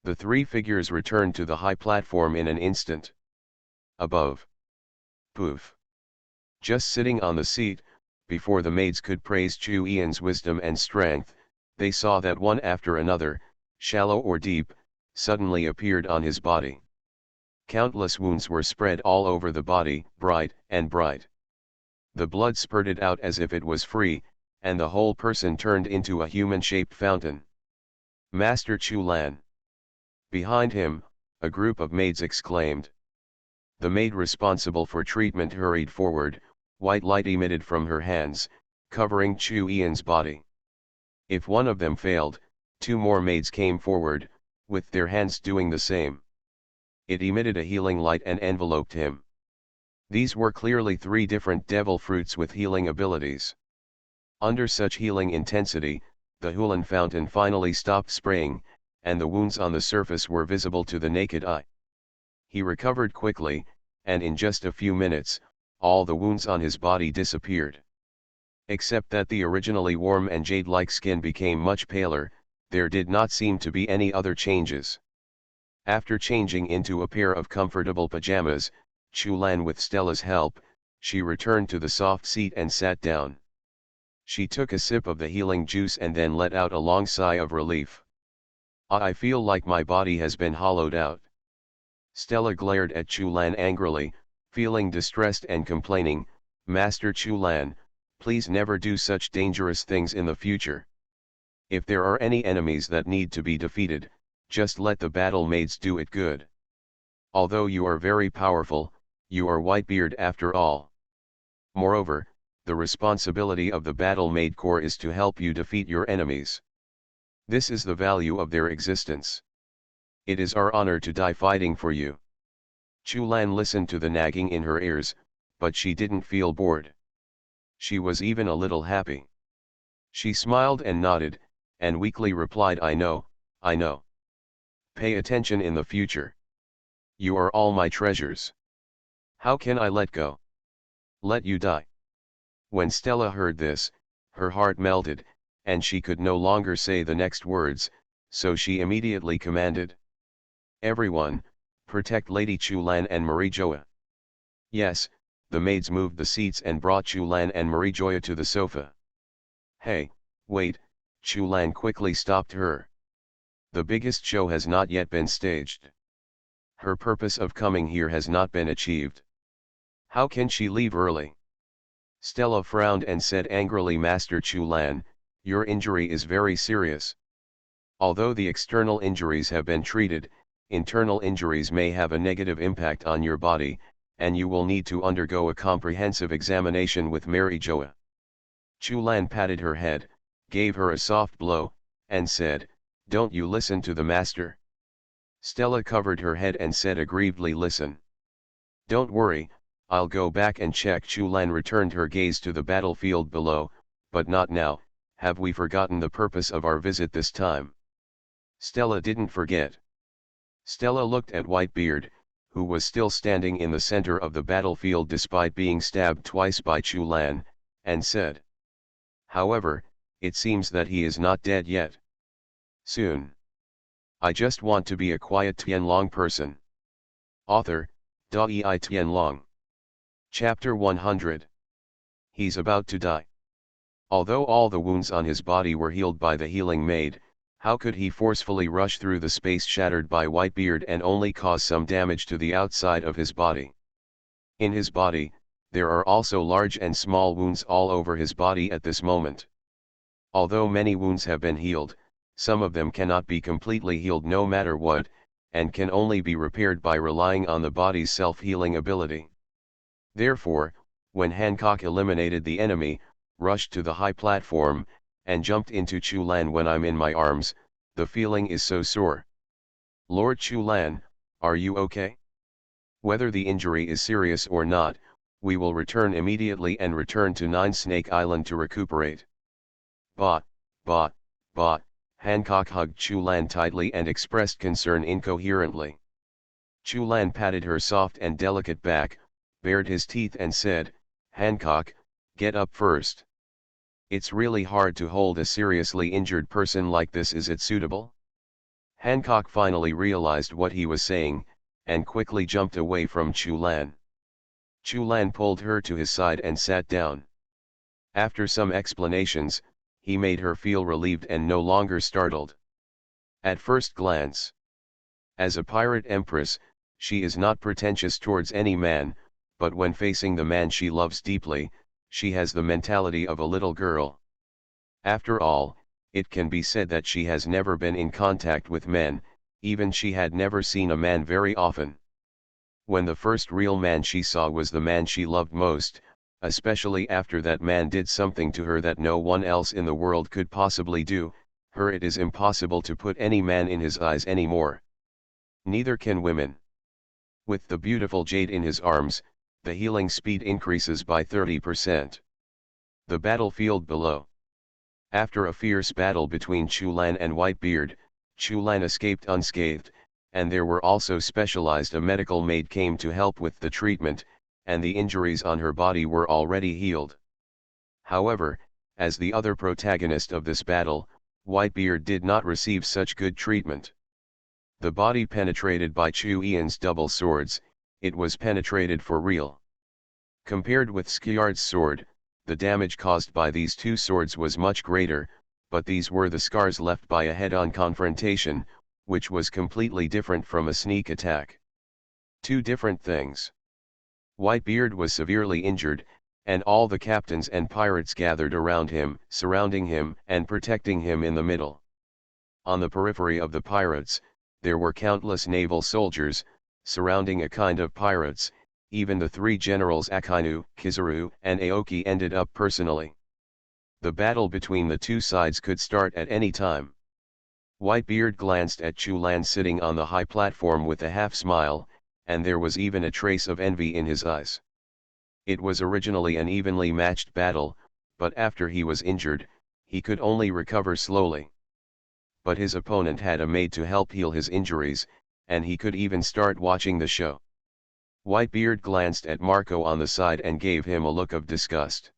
The three figures returned to the high platform in an instant. Above. Poof. Just sitting on the seat, before the maids could praise Chu Ian's wisdom and strength, they saw that one after another, shallow or deep, suddenly appeared on his body. Countless wounds were spread all over the body, bright and bright. The blood spurted out as if it was free, and the whole person turned into a human-shaped fountain. "Master Chulan!" Behind him, a group of maids exclaimed. The maid responsible for treatment hurried forward, white light emitted from her hands, covering Chu Ian's body. If one of them failed, two more maids came forward, with their hands doing the same. It emitted a healing light and enveloped him. These were clearly three different devil fruits with healing abilities. Under such healing intensity, the Hulan fountain finally stopped spraying, and the wounds on the surface were visible to the naked eye. He recovered quickly, and in just a few minutes, all the wounds on his body disappeared. Except that the originally warm and jade-like skin became much paler, there did not seem to be any other changes. After changing into a pair of comfortable pajamas, Chulan with Stella's help, she returned to the soft seat and sat down. She took a sip of the healing juice and then let out a long sigh of relief. "I feel like my body has been hollowed out." Stella glared at Chulan angrily, feeling distressed and complaining, "Master Chulan, please never do such dangerous things in the future. If there are any enemies that need to be defeated, just let the battle maids do it good. Although you are very powerful, you are Whitebeard after all. Moreover, the responsibility of the battle maid corps is to help you defeat your enemies. This is the value of their existence. It is our honor to die fighting for you." Chulan listened to the nagging in her ears, but she didn't feel bored. She was even a little happy. She smiled and nodded, and weakly replied, I know. Pay attention in the future. You are all my treasures. How can I let go? Let you die?" When Stella heard this, her heart melted, and she could no longer say the next words, so she immediately commanded. "Everyone, protect Lady Chulan and Marijoa." Yes, the maids moved the seats and brought Chulan and Marijoa to the sofa. "Hey, wait," Chulan quickly stopped her. "The biggest show has not yet been staged. Her purpose of coming here has not been achieved. How can she leave early?" Stella frowned and said angrily, "Master Chulan, your injury is very serious. Although the external injuries have been treated, internal injuries may have a negative impact on your body, and you will need to undergo a comprehensive examination with Marijoa." Chulan patted her head, gave her a soft blow, and said, "Don't you listen to the master?" Stella covered her head and said aggrievedly, "Listen. Don't worry, I'll go back and check." Chulan returned her gaze to the battlefield below, "But not now. Have we forgotten the purpose of our visit this time?" Stella didn't forget. Stella looked at Whitebeard, who was still standing in the center of the battlefield despite being stabbed twice by Chulan, and said, "However, it seems that he is not dead yet. Soon. I just want to be a quiet Tianlong person." Author, Dai Tianlong. Chapter 100. He's about to die. Although all the wounds on his body were healed by the healing maid, how could he forcefully rush through the space shattered by Whitebeard and only cause some damage to the outside of his body? In his body, there are also large and small wounds all over his body at this moment. Although many wounds have been healed, some of them cannot be completely healed no matter what, and can only be repaired by relying on the body's self-healing ability. Therefore, when Hancock eliminated the enemy, rushed to the high platform, and jumped into Chulan, "When I'm in my arms, the feeling is so sore. Lord Chulan, are you okay? Whether the injury is serious or not, we will return immediately and return to Nine Snake Island to recuperate." "Bah, bah, bah." Hancock hugged Chulan tightly and expressed concern incoherently. Chulan patted her soft and delicate back, bared his teeth and said, "Hancock, get up first. It's really hard to hold a seriously injured person like this. Is it suitable?" Hancock finally realized what he was saying, and quickly jumped away from Chulan. Chulan pulled her to his side and sat down. After some explanations, he made her feel relieved and no longer startled. At first glance, as a pirate empress, she is not pretentious towards any man, but when facing the man she loves deeply, she has the mentality of a little girl. After all, it can be said that she has never been in contact with men, even she had never seen a man very often. When the first real man she saw was the man she loved most, especially after that man did something to her that no one else in the world could possibly do, it is impossible to put any man in his eyes anymore. Neither can women. With the beautiful Jade in his arms, the healing speed increases by 30%. The battlefield below. After a fierce battle between Chulan and Whitebeard, Chulan escaped unscathed, and there were also specialized. A medical maid came to help with the treatment, and the injuries on her body were already healed. However, as the other protagonist of this battle, Whitebeard did not receive such good treatment. The body penetrated by Chu Ian's double swords, it was penetrated for real. Compared with Skiard's sword, the damage caused by these two swords was much greater, but these were the scars left by a head-on confrontation, which was completely different from a sneak attack. Two different things. Whitebeard was severely injured, and all the captains and pirates gathered around him, surrounding him and protecting him in the middle. On the periphery of the pirates, there were countless naval soldiers, surrounding a kind of pirates. Even the three generals Akainu, Kizaru, and Aoki ended up personally. The battle between the two sides could start at any time. Whitebeard glanced at Chulan sitting on the high platform with a half-smile, and there was even a trace of envy in his eyes. It was originally an evenly matched battle, but after he was injured, he could only recover slowly. But his opponent had a maid to help heal his injuries, and he could even start watching the show. Whitebeard glanced at Marco on the side and gave him a look of disgust.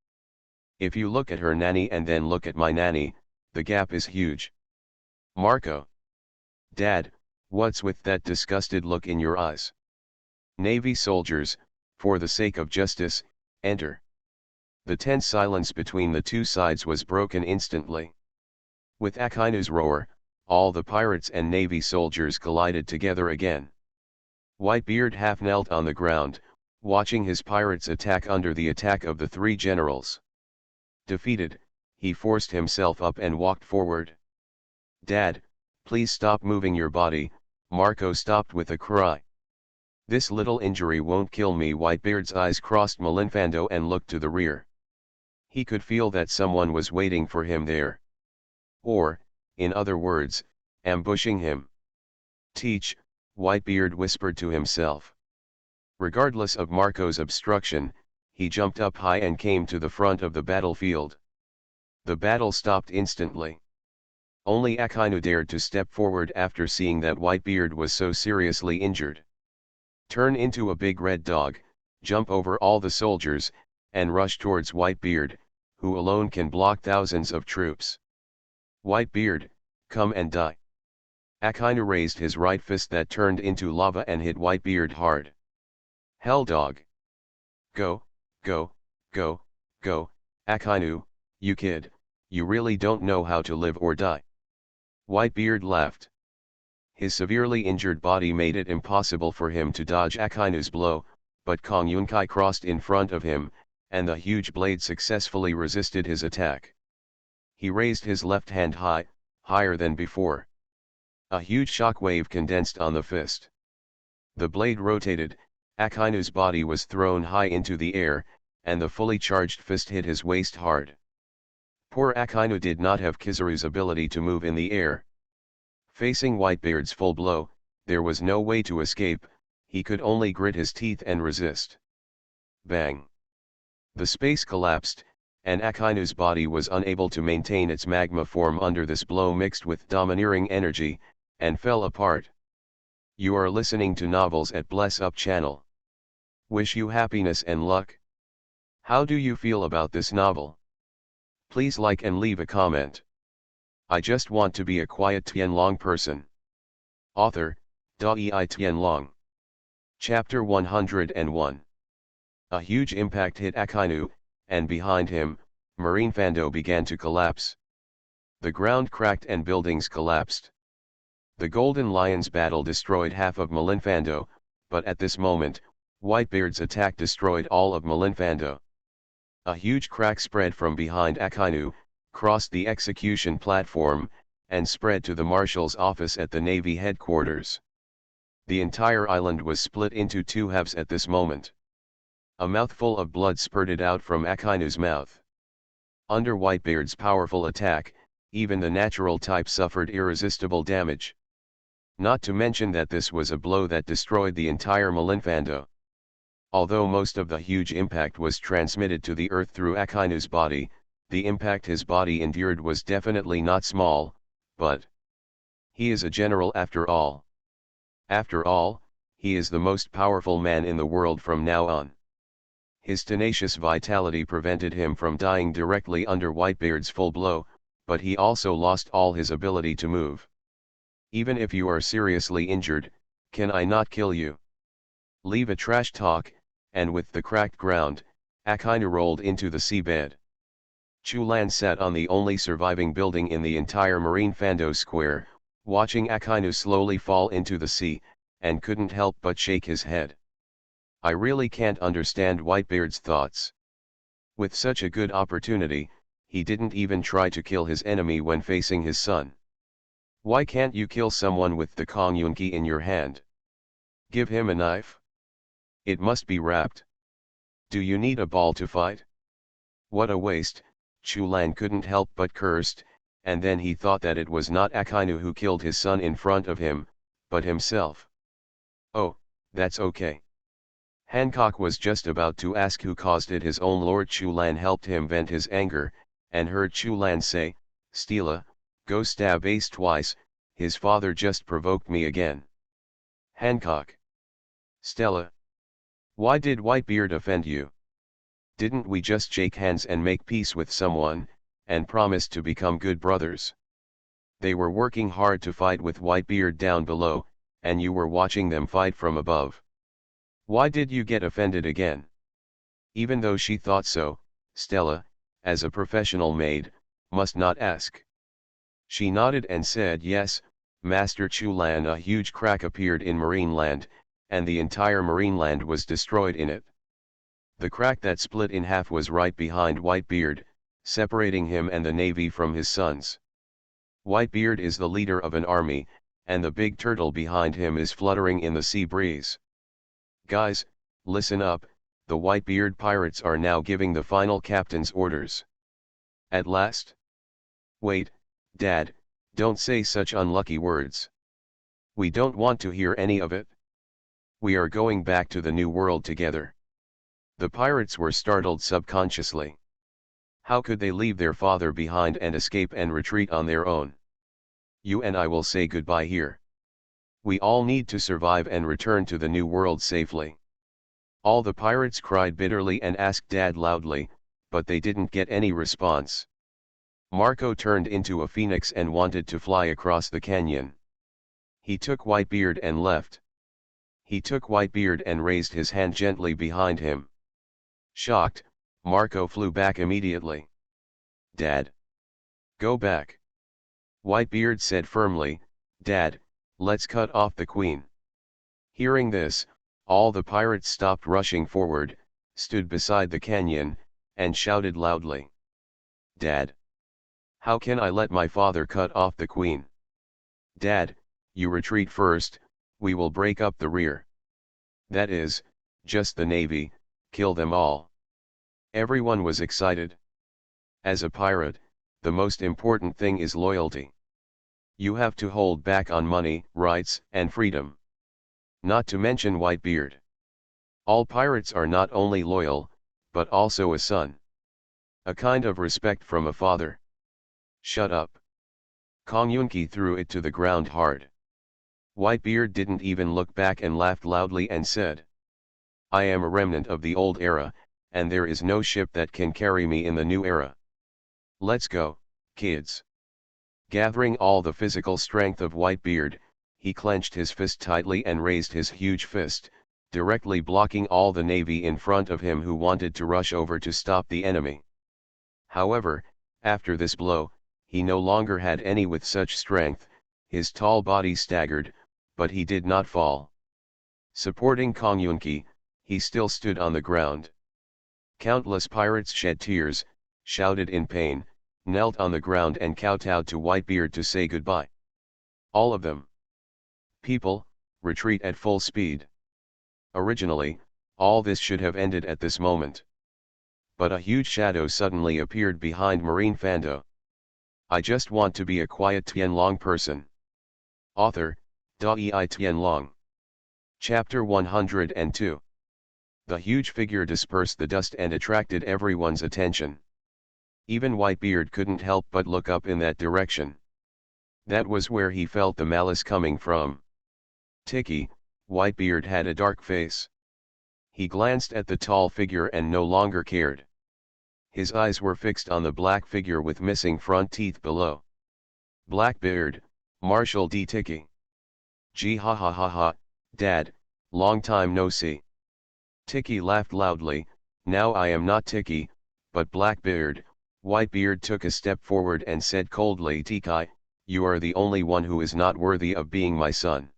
"If you look at her nanny and then look at my nanny, the gap is huge." "Marco. Dad, what's with that disgusted look in your eyes?" "Navy soldiers, for the sake of justice, enter." The tense silence between the two sides was broken instantly. With Akainu's roar, all the pirates and Navy soldiers collided together again. Whitebeard half knelt on the ground, watching his pirates attack under the attack of the three generals. Defeated, he forced himself up and walked forward. "Dad, please stop moving your body," Marco stopped with a cry. "This little injury won't kill me." Whitebeard's eyes crossed Malinfando and looked to the rear. He could feel that someone was waiting for him there. Or, in other words, ambushing him. Teach, Whitebeard whispered to himself. Regardless of Marco's obstruction, he jumped up high and came to the front of the battlefield. The battle stopped instantly. Only Akainu dared to step forward after seeing that Whitebeard was so seriously injured. Turn into a big red dog, jump over all the soldiers, and rush towards Whitebeard, who alone can block thousands of troops. Whitebeard, come and die. Akainu raised his right fist that turned into lava and hit Whitebeard hard. Hell dog! Go, go, go, go, Akainu, you kid, you really don't know how to live or die. Whitebeard laughed. His severely injured body made it impossible for him to dodge Akainu's blow, but Kong Yunkai crossed in front of him, and the huge blade successfully resisted his attack. He raised his left hand high, higher than before. A huge shockwave condensed on the fist. The blade rotated, Akainu's body was thrown high into the air, and the fully charged fist hit his waist hard. Poor Akainu did not have Kizaru's ability to move in the air. Facing Whitebeard's full blow, there was no way to escape, he could only grit his teeth and resist. Bang! The space collapsed, and Akainu's body was unable to maintain its magma form under this blow mixed with domineering energy, and fell apart. You are listening to Novels at Bless Up channel. Wish you happiness and luck. How do you feel about this novel? Please like and leave a comment. I just want to be a quiet Tianlong person. Author, Dai Tianlong. Chapter 101. A huge impact hit Akainu, and behind him, Marine Fando began to collapse. The ground cracked and buildings collapsed. The Golden Lions battle destroyed half of Malinfando, but at this moment, Whitebeard's attack destroyed all of Malinfando. A huge crack spread from behind Akainu, crossed the execution platform, and spread to the marshal's office at the Navy headquarters. The entire island was split into two halves at this moment. A mouthful of blood spurted out from Akainu's mouth. Under Whitebeard's powerful attack, even the natural type suffered irresistible damage. Not to mention that this was a blow that destroyed the entire Malinfando. Although most of the huge impact was transmitted to the earth through Akainu's body, the impact his body endured was definitely not small, but he is a general after all. After all, he is the most powerful man in the world from now on. His tenacious vitality prevented him from dying directly under Whitebeard's full blow, but he also lost all his ability to move. Even if you are seriously injured, can I not kill you? Leave a trash talk, and with the cracked ground, Akainu rolled into the seabed. Chulan sat on the only surviving building in the entire Marine Fando square, watching Akainu slowly fall into the sea, and couldn't help but shake his head. I really can't understand Whitebeard's thoughts. With such a good opportunity, he didn't even try to kill his enemy when facing his son. Why can't you kill someone with the Kong Yunki in your hand? Give him a knife? It must be wrapped. Do you need a ball to fight? What a waste, Chulan couldn't help but cursed, and then he thought that it was not Akainu who killed his son in front of him, but himself. Oh, that's okay. Hancock was just about to ask who caused it. His own Lord Chulan helped him vent his anger, and heard Chulan say, Stila, go stab Ace twice, his father just provoked me again. Hancock. Stella. Why did Whitebeard offend you? Didn't we just shake hands and make peace with someone, and promise to become good brothers? They were working hard to fight with Whitebeard down below, and you were watching them fight from above. Why did you get offended again? Even though she thought so, Stella, as a professional maid, must not ask. She nodded and said yes, Master Chulan. A huge crack appeared in Marineland, and the entire Marineland was destroyed in it. The crack that split in half was right behind Whitebeard, separating him and the navy from his sons. Whitebeard is the leader of an army, and the big turtle behind him is fluttering in the sea breeze. Guys, listen up, the Whitebeard pirates are now giving the final captain's orders. At last? Wait, Dad, Don't say such unlucky words. We don't want to hear any of it. We are going back to the new world together. The pirates were startled subconsciously. How could they leave their father behind and escape and retreat on their own? You and I will say goodbye here. We all need to survive and return to the new world safely. All the pirates cried bitterly and asked Dad loudly, but they didn't get any response. Marco turned into a phoenix and wanted to fly across the canyon. He took Whitebeard and left. He took Whitebeard and raised his hand gently behind him. Shocked, Marco flew back immediately. Dad. Go back. Whitebeard said firmly, Dad, let's cut off the queen. Hearing this, all the pirates stopped rushing forward, stood beside the canyon, and shouted loudly. Dad. How can I let my father cut off the queen? Dad, you retreat first, we will break up the rear. That is, just the navy, kill them all. Everyone was excited. As a pirate, the most important thing is loyalty. You have to hold back on money, rights, and freedom. Not to mention Whitebeard. All pirates are not only loyal, but also a son. A kind of respect from a father. Shut up. Kong Yunki threw it to the ground hard. Whitebeard didn't even look back and laughed loudly and said, I am a remnant of the old era, and there is no ship that can carry me in the new era. Let's go, kids. Gathering all the physical strength of Whitebeard, he clenched his fist tightly and raised his huge fist, directly blocking all the navy in front of him who wanted to rush over to stop the enemy. However, after this blow, he no longer had any with such strength, his tall body staggered, but he did not fall. Supporting Kong Yunki, he still stood on the ground. Countless pirates shed tears, shouted in pain, knelt on the ground and kowtowed to Whitebeard to say goodbye. All of them. People, retreat at full speed. Originally, all this should have ended at this moment. But a huge shadow suddenly appeared behind Marine Fando. I just want to be a quiet Tianlong person. Author, Dai Tianlong. Chapter 102. The huge figure dispersed the dust and attracted everyone's attention. Even Whitebeard couldn't help but look up in that direction. That was where he felt the malice coming from. Tiki, Whitebeard had a dark face. He glanced at the tall figure and no longer cared. His eyes were fixed on the black figure with missing front teeth below. Blackbeard, Marshal D. Tiki. Gee ha ha ha ha, Dad, long time no see. Tiki laughed loudly, now I am not Tiki, but Blackbeard. Whitebeard took a step forward and said coldly, Tiki, you are the only one who is not worthy of being my son.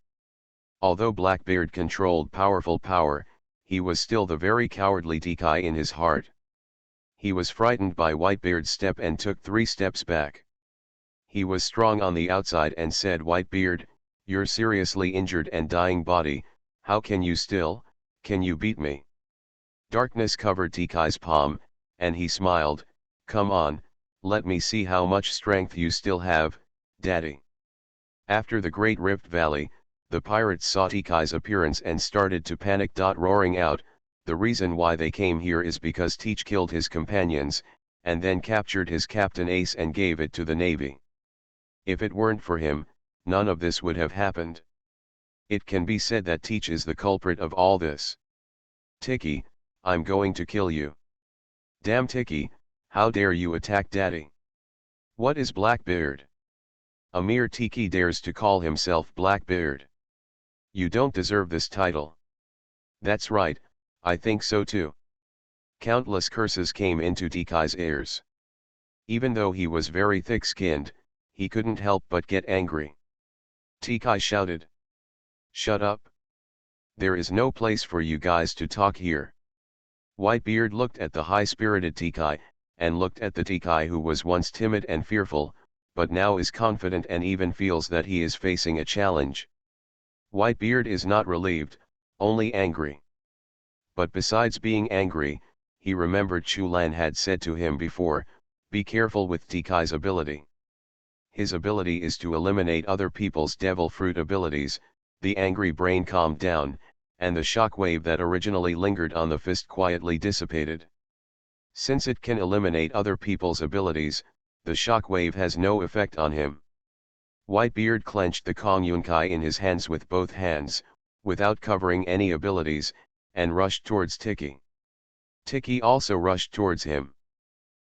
Although Blackbeard controlled powerful power, he was still the very cowardly Tiki in his heart. He was frightened by Whitebeard's step and took 3 steps back. He was strong on the outside and said, Whitebeard, your seriously injured and dying body, how can you beat me? Darkness covered Tiki's palm, and he smiled, come on, let me see how much strength you still have, Daddy. After the Great Rift Valley, the pirates saw Tiki's appearance and started to panic. Roaring out, the reason why they came here is because Teach killed his companions, and then captured his captain Ace and gave it to the navy. If it weren't for him, none of this would have happened. It can be said that Teach is the culprit of all this. Tiki, I'm going to kill you. Damn Tiki, how dare you attack Daddy? What is Blackbeard? A mere Tiki dares to call himself Blackbeard. You don't deserve this title. That's right, I think so too. Countless curses came into Tiki's ears. Even though he was very thick-skinned, he couldn't help but get angry. Tiki shouted. Shut up. There is no place for you guys to talk here. Whitebeard looked at the high-spirited Tiki, and looked at the Tiki who was once timid and fearful, but now is confident and even feels that he is facing a challenge. Whitebeard is not relieved, only angry. But besides being angry, he remembered Chu Lan had said to him before, be careful with Tiki's ability. His ability is to eliminate other people's devil fruit abilities. The angry brain calmed down, and the shockwave that originally lingered on the fist quietly dissipated. Since it can eliminate other people's abilities, the shockwave has no effect on him. Whitebeard clenched the Kongyunkai in his hands with both hands, without covering any abilities, and rushed towards Tiki. Tiki also rushed towards him.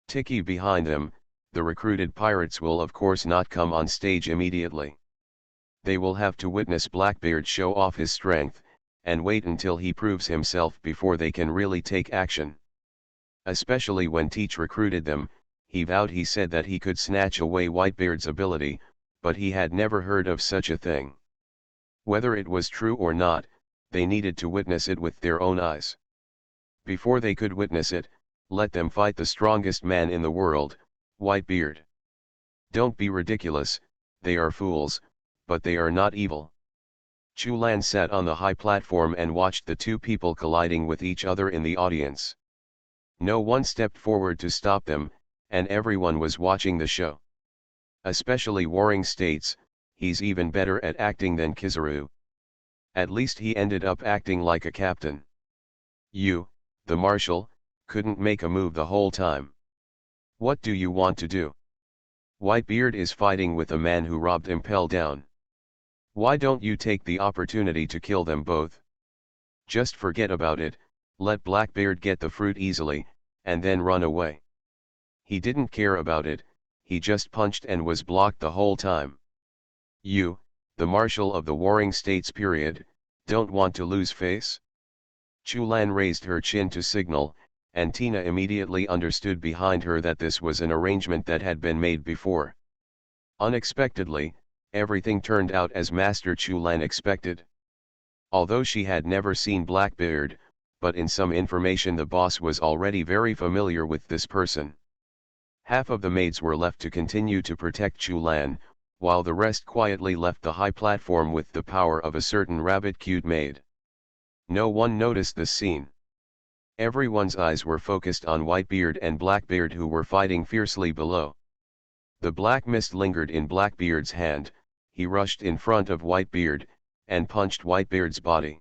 Tiki behind them. The recruited pirates will of course not come on stage immediately. They will have to witness Blackbeard show off his strength, and wait until he proves himself before they can really take action. Especially when Teach recruited them, he said that he could snatch away Whitebeard's ability, but he had never heard of such a thing. Whether it was true or not, they needed to witness it with their own eyes. Before they could witness it, let them fight the strongest man in the world, Whitebeard. Don't be ridiculous, they are fools, but they are not evil. Chulan sat on the high platform and watched the two people colliding with each other in the audience. No one stepped forward to stop them, and everyone was watching the show. Especially Warring States, he's even better at acting than Kizaru. At least he ended up acting like a captain. You, the marshal, couldn't make a move the whole time. What do you want to do? Whitebeard is fighting with a man who robbed Impel down. Why don't you take the opportunity to kill them both? Just forget about it, let Blackbeard get the fruit easily, and then run away. He didn't care about it, he just punched and was blocked the whole time. You, the marshal of the Warring States period, don't want to lose face? Chulan raised her chin to signal, and Tina immediately understood behind her that this was an arrangement that had been made before. Unexpectedly, everything turned out as Master Chulan expected. Although she had never seen Blackbeard, but in some information the boss was already very familiar with this person. Half of the maids were left to continue to protect Chulan, while the rest quietly left the high platform with the power of a certain rabbit-cute maid. No one noticed this scene. Everyone's eyes were focused on Whitebeard and Blackbeard, who were fighting fiercely below. The black mist lingered in Blackbeard's hand. He rushed in front of Whitebeard, and punched Whitebeard's body.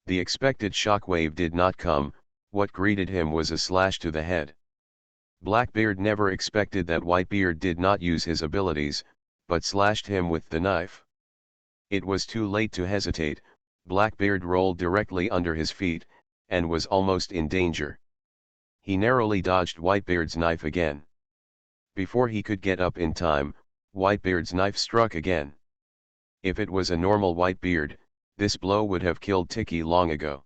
The expected shockwave did not come. What greeted him was a slash to the head. Blackbeard never expected that Whitebeard did not use his abilities, but slashed him with the knife. It was too late to hesitate. Blackbeard rolled directly under his feet, and was almost in danger. He narrowly dodged Whitebeard's knife again. Before he could get up in time, Whitebeard's knife struck again. If it was a normal Whitebeard, this blow would have killed Tiki long ago.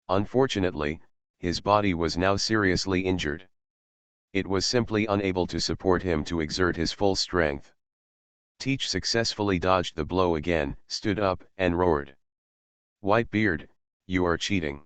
Unfortunately, his body was now seriously injured. It was simply unable to support him to exert his full strength. Teach successfully dodged the blow again, stood up, and roared. Whitebeard, you are cheating.